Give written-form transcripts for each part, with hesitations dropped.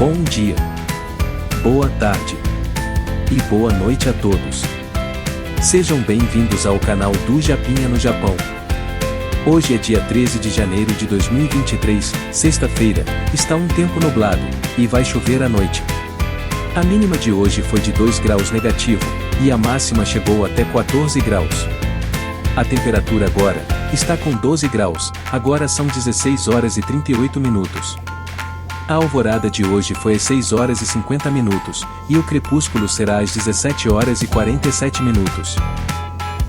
Bom dia, boa tarde e boa noite a todos. Sejam bem-vindos ao canal do Japinha no Japão. Hoje é dia 13 de janeiro de 2023, sexta-feira, está um tempo nublado, e vai chover à noite. A mínima de hoje foi de 2 graus negativo, e a máxima chegou até 14 graus. A temperatura agora está com 12 graus, agora são 16 horas e 38 minutos. A alvorada de hoje foi às 6 horas e 50 minutos, e o crepúsculo será às 17 horas e 47 minutos.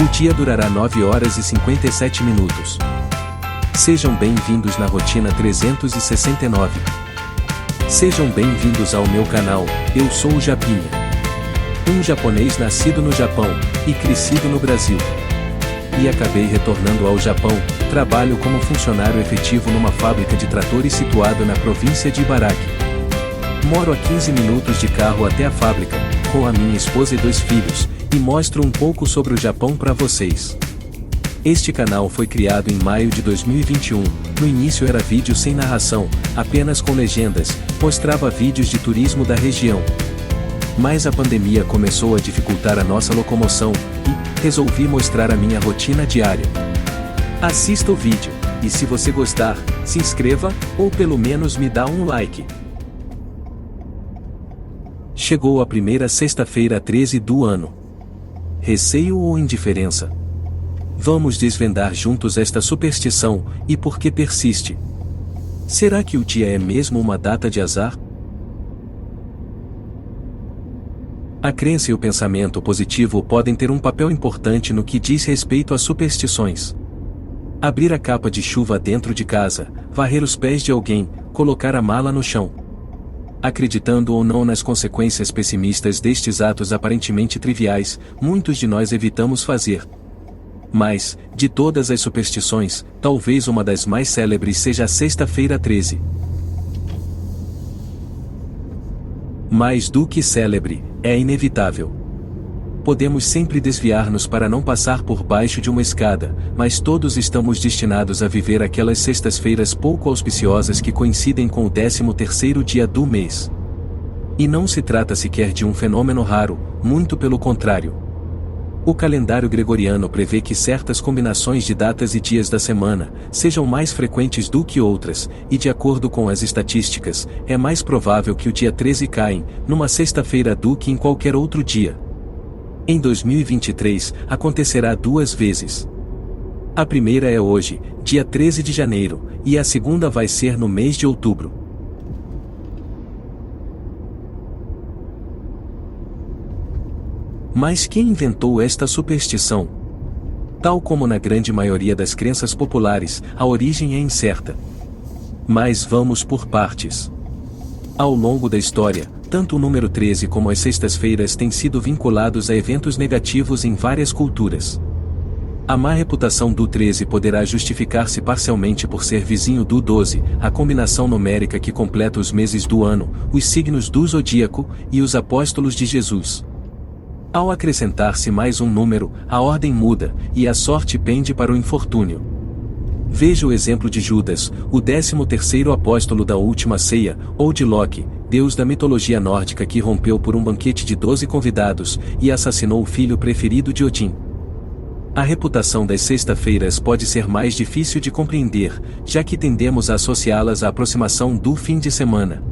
O dia durará 9 horas e 57 minutos. Sejam bem-vindos na rotina 369. Sejam bem-vindos ao meu canal, eu sou o Japinha. Um japonês nascido no Japão, e crescido no Brasil. E acabei retornando ao Japão, trabalho como funcionário efetivo numa fábrica de tratores situada na província de Ibaraki. Moro a 15 minutos de carro até a fábrica, com a minha esposa e 2 filhos, e mostro um pouco sobre o Japão para vocês. Este canal foi criado em maio de 2021, no início era vídeo sem narração, apenas com legendas, mostrava vídeos de turismo da região. Mas a pandemia começou a dificultar a nossa locomoção, e resolvi mostrar a minha rotina diária. Assista o vídeo, e se você gostar, se inscreva, ou pelo menos me dá um like. Chegou a primeira sexta-feira 13 do ano. Receio ou indiferença? Vamos desvendar juntos esta superstição, e por que persiste. Será que o dia é mesmo uma data de azar? A crença e o pensamento positivo podem ter um papel importante no que diz respeito às superstições. Abrir a capa de chuva dentro de casa, varrer os pés de alguém, colocar a mala no chão. Acreditando ou não nas consequências pessimistas destes atos aparentemente triviais, muitos de nós evitamos fazer. Mas, de todas as superstições, talvez uma das mais célebres seja a Sexta-feira 13. Mais do que célebre, é inevitável. Podemos sempre desviar-nos para não passar por baixo de uma escada, mas todos estamos destinados a viver aquelas sextas-feiras pouco auspiciosas que coincidem com o 13º dia do mês. E não se trata sequer de um fenômeno raro, muito pelo contrário. O calendário gregoriano prevê que certas combinações de datas e dias da semana sejam mais frequentes do que outras, e de acordo com as estatísticas, é mais provável que o dia 13 caia numa sexta-feira do que em qualquer outro dia. Em 2023, acontecerá 2 vezes. A primeira é hoje, dia 13 de janeiro, e a segunda vai ser no mês de outubro. Mas quem inventou esta superstição? Tal como na grande maioria das crenças populares, a origem é incerta. Mas vamos por partes. Ao longo da história, tanto o número 13 como as sextas-feiras têm sido vinculados a eventos negativos em várias culturas. A má reputação do 13 poderá justificar-se parcialmente por ser vizinho do 12, a combinação numérica que completa os meses do ano, os signos do zodíaco e os apóstolos de Jesus. Ao acrescentar-se mais um número, a ordem muda, e a sorte pende para o infortúnio. Veja o exemplo de Judas, o 13º apóstolo da última ceia, ou de Loki, deus da mitologia nórdica que rompeu por um banquete de 12 convidados, e assassinou o filho preferido de Odin. A reputação das sexta-feiras pode ser mais difícil de compreender, já que tendemos a associá-las à aproximação do fim de semana.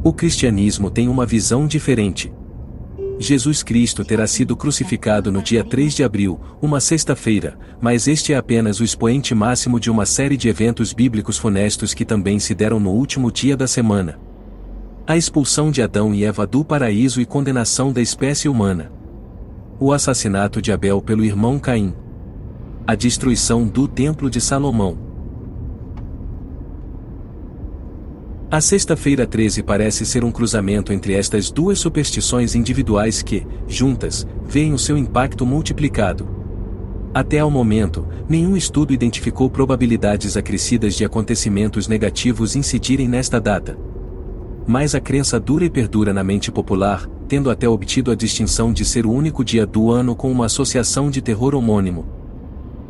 O cristianismo tem uma visão diferente. Jesus Cristo terá sido crucificado no dia 3 de abril, uma sexta-feira, mas este é apenas o expoente máximo de uma série de eventos bíblicos funestos que também se deram no último dia da semana. A expulsão de Adão e Eva do paraíso e condenação da espécie humana. O assassinato de Abel pelo irmão Caim. A destruição do Templo de Salomão. A Sexta-feira 13 parece ser um cruzamento entre estas 2 superstições individuais que, juntas, veem o seu impacto multiplicado. Até ao momento, nenhum estudo identificou probabilidades acrescidas de acontecimentos negativos incidirem nesta data. Mas a crença dura e perdura na mente popular, tendo até obtido a distinção de ser o único dia do ano com uma associação de terror homônimo.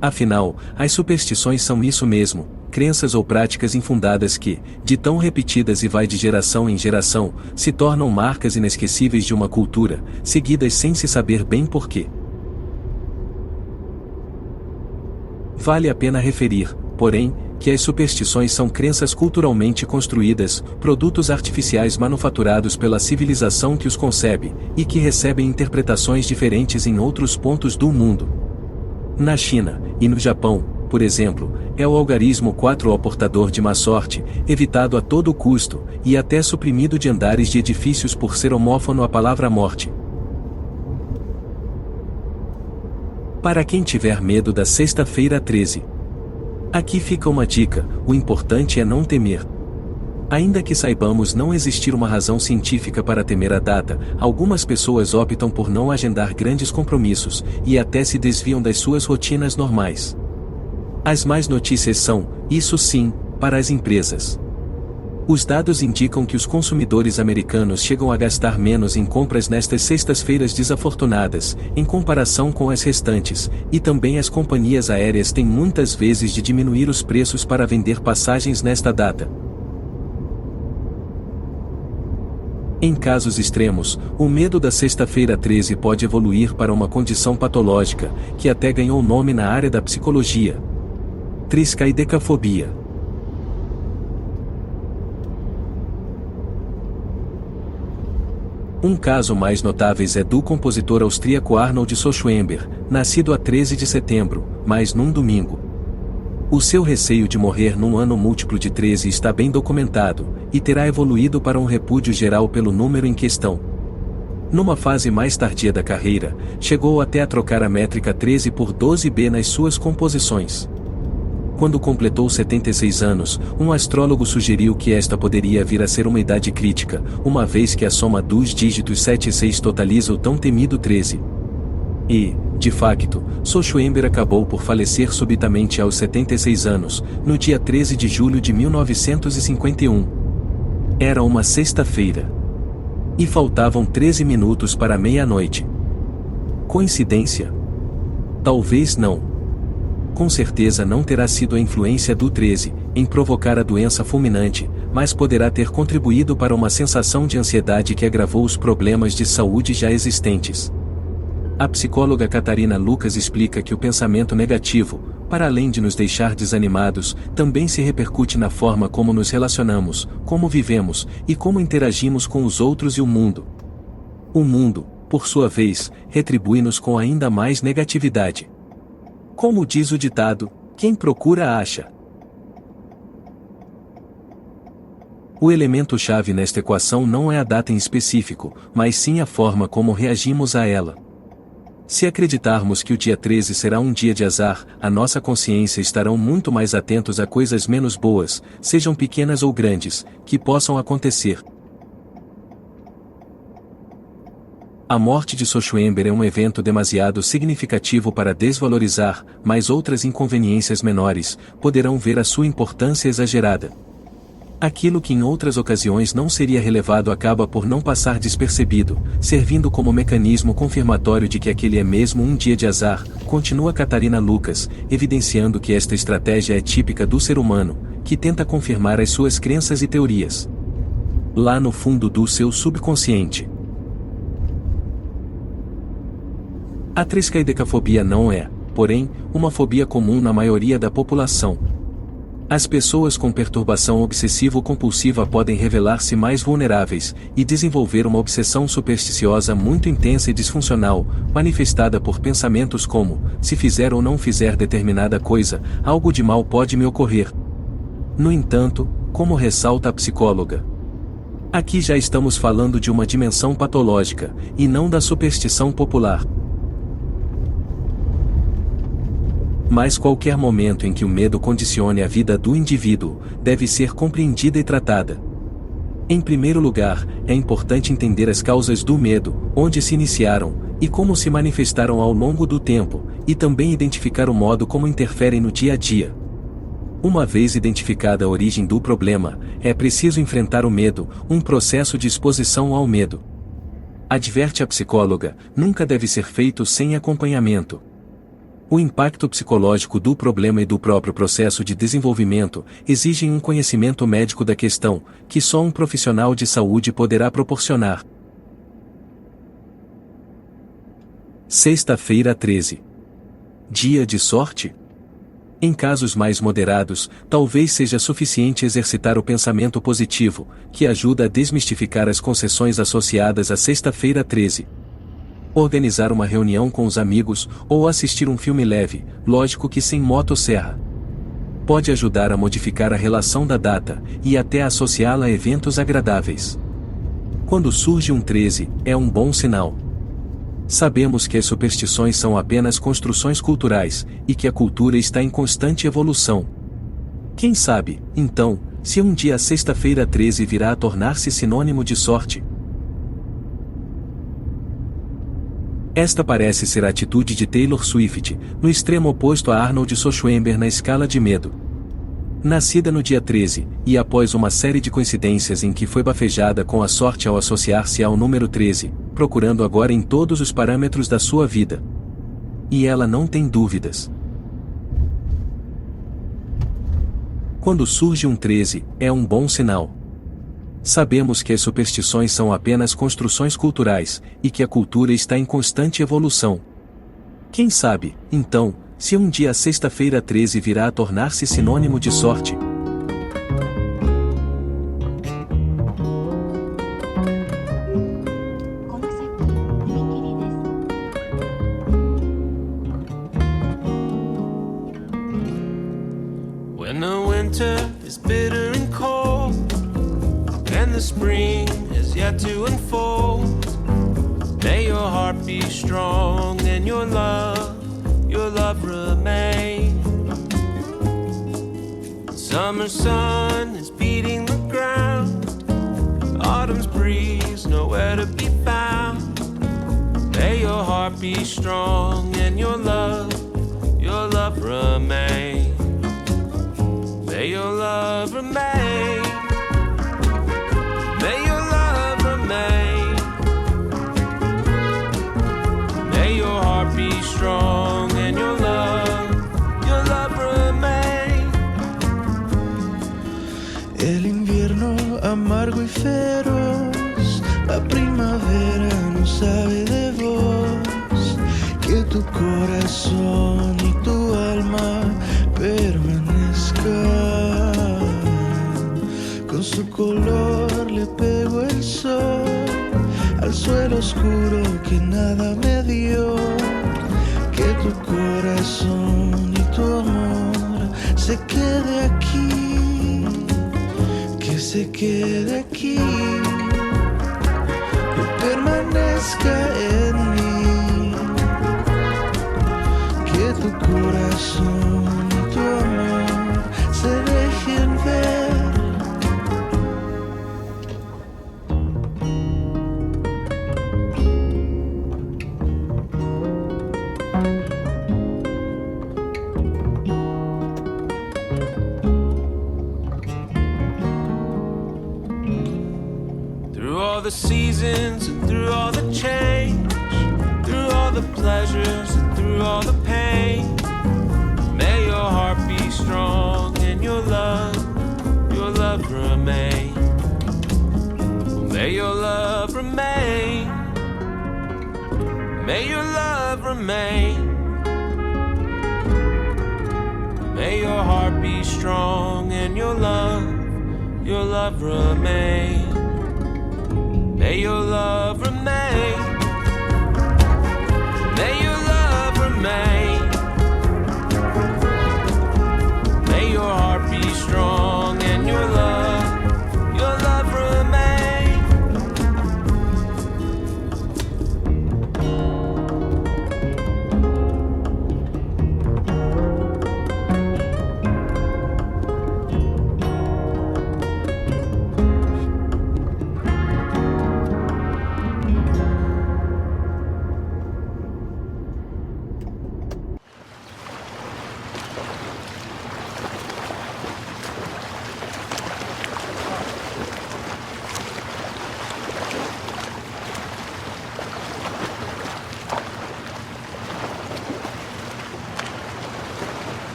Afinal, as superstições são isso mesmo, crenças ou práticas infundadas que, de tão repetidas e vai de geração em geração, se tornam marcas inesquecíveis de uma cultura, seguidas sem se saber bem porquê. Vale a pena referir, porém, que as superstições são crenças culturalmente construídas, produtos artificiais manufaturados pela civilização que os concebe, e que recebem interpretações diferentes em outros pontos do mundo. Na China, e no Japão, por exemplo, é o algarismo 4 o portador de má sorte, evitado a todo custo, e até suprimido de andares de edifícios por ser homófono à palavra morte. Para quem tiver medo da sexta-feira 13. Aqui fica uma dica: o importante é não temer. Ainda que saibamos não existir uma razão científica para temer a data, algumas pessoas optam por não agendar grandes compromissos, e até se desviam das suas rotinas normais. As más notícias são, isso sim, para as empresas. Os dados indicam que os consumidores americanos chegam a gastar menos em compras nestas sextas-feiras desafortunadas, em comparação com as restantes, e também as companhias aéreas têm muitas vezes de diminuir os preços para vender passagens nesta data. Em casos extremos, o medo da sexta-feira 13 pode evoluir para uma condição patológica, que até ganhou nome na área da psicologia: triskaidekafobia. Um caso mais notáveis é do compositor austríaco Arnold Schoenberg, nascido a 13 de setembro, mas num domingo. O seu receio de morrer num ano múltiplo de 13 está bem documentado, e terá evoluído para um repúdio geral pelo número em questão. Numa fase mais tardia da carreira, chegou até a trocar a métrica 13 por 12b nas suas composições. Quando completou 76 anos, um astrólogo sugeriu que esta poderia vir a ser uma idade crítica, uma vez que a soma dos dígitos 7 e 6 totaliza o tão temido 13. E, de facto, Schoenberg acabou por falecer subitamente aos 76 anos, no dia 13 de julho de 1951. Era uma sexta-feira. E faltavam 13 minutos para meia-noite. Coincidência? Talvez não. Com certeza não terá sido a influência do 13 em provocar a doença fulminante, mas poderá ter contribuído para uma sensação de ansiedade que agravou os problemas de saúde já existentes. A psicóloga Catarina Lucas explica que o pensamento negativo, para além de nos deixar desanimados, também se repercute na forma como nos relacionamos, como vivemos e como interagimos com os outros e o mundo. O mundo, por sua vez, retribui-nos com ainda mais negatividade. Como diz o ditado, quem procura acha. O elemento-chave nesta equação não é a data em específico, mas sim a forma como reagimos a ela. Se acreditarmos que o dia 13 será um dia de azar, a nossa consciência estarão muito mais atentos a coisas menos boas, sejam pequenas ou grandes, que possam acontecer. A morte de Schoenberg é um evento demasiado significativo para desvalorizar, mas outras inconveniências menores poderão ver a sua importância exagerada. Aquilo que em outras ocasiões não seria relevado acaba por não passar despercebido, servindo como mecanismo confirmatório de que aquele é mesmo um dia de azar, continua Catarina Lucas, evidenciando que esta estratégia é típica do ser humano, que tenta confirmar as suas crenças e teorias. Lá no fundo do seu subconsciente. A triskaidekafobia não é, porém, uma fobia comum na maioria da população. As pessoas com perturbação obsessivo-compulsiva podem revelar-se mais vulneráveis e desenvolver uma obsessão supersticiosa muito intensa e disfuncional, manifestada por pensamentos como: se fizer ou não fizer determinada coisa, algo de mal pode me ocorrer. No entanto, como ressalta a psicóloga, aqui já estamos falando de uma dimensão patológica, e não da superstição popular. Mas qualquer momento em que o medo condicione a vida do indivíduo, deve ser compreendida e tratada. Em primeiro lugar, é importante entender as causas do medo, onde se iniciaram, e como se manifestaram ao longo do tempo, e também identificar o modo como interferem no dia a dia. Uma vez identificada a origem do problema, é preciso enfrentar o medo, um processo de exposição ao medo. Adverte a psicóloga, nunca deve ser feito sem acompanhamento. O impacto psicológico do problema e do próprio processo de desenvolvimento exigem um conhecimento médico da questão, que só um profissional de saúde poderá proporcionar. Sexta-feira 13. Dia de sorte? Em casos mais moderados, talvez seja suficiente exercitar o pensamento positivo, que ajuda a desmistificar as concessões associadas à Sexta-feira 13. Organizar uma reunião com os amigos, ou assistir um filme leve, lógico que sem motosserra. Pode ajudar a modificar a relação da data, e até associá-la a eventos agradáveis. Quando surge um 13, é um bom sinal. Sabemos que as superstições são apenas construções culturais, e que a cultura está em constante evolução. Quem sabe, então, se um dia a Sexta-feira 13 virá a tornar-se sinônimo de sorte? Esta parece ser a atitude de Taylor Swift, no extremo oposto a Arnold Schwarzenegger na escala de medo. Nascida no dia 13, e após uma série de coincidências em que foi bafejada com a sorte ao associar-se ao número 13, procurando agora em todos os parâmetros da sua vida. E ela não tem dúvidas. Quando surge um 13, é um bom sinal. Sabemos que as superstições são apenas construções culturais, e que a cultura está em constante evolução. Quem sabe, então, se um dia a Sexta-feira 13 virá a tornar-se sinônimo de sorte? When the winter is bitter and cold, and the spring is yet to unfold, may your heart be strong and your love remain. Summer sun is beating the ground, autumn's breeze nowhere to be found. May your heart be strong and your love remain. May your love remain. May your love remain. May your heart be strong and your love remain. El invierno amargo y feroz, la primavera no sabe de vos. Que tu corazón y tu alma permanezcan. Con su color le pegó el sol al suelo oscuro que nada me dio. Que tu corazón y tu amor se quede aquí, que se quede aquí, que permanezca en mí. Que tu corazón y tu amor se dejen ver. All the seasons and through all the change, through all the pleasures and through all the pain, may your heart be strong and your love remain. May your love remain. May your love remain. May your heart be strong and your love remain. May your love remain.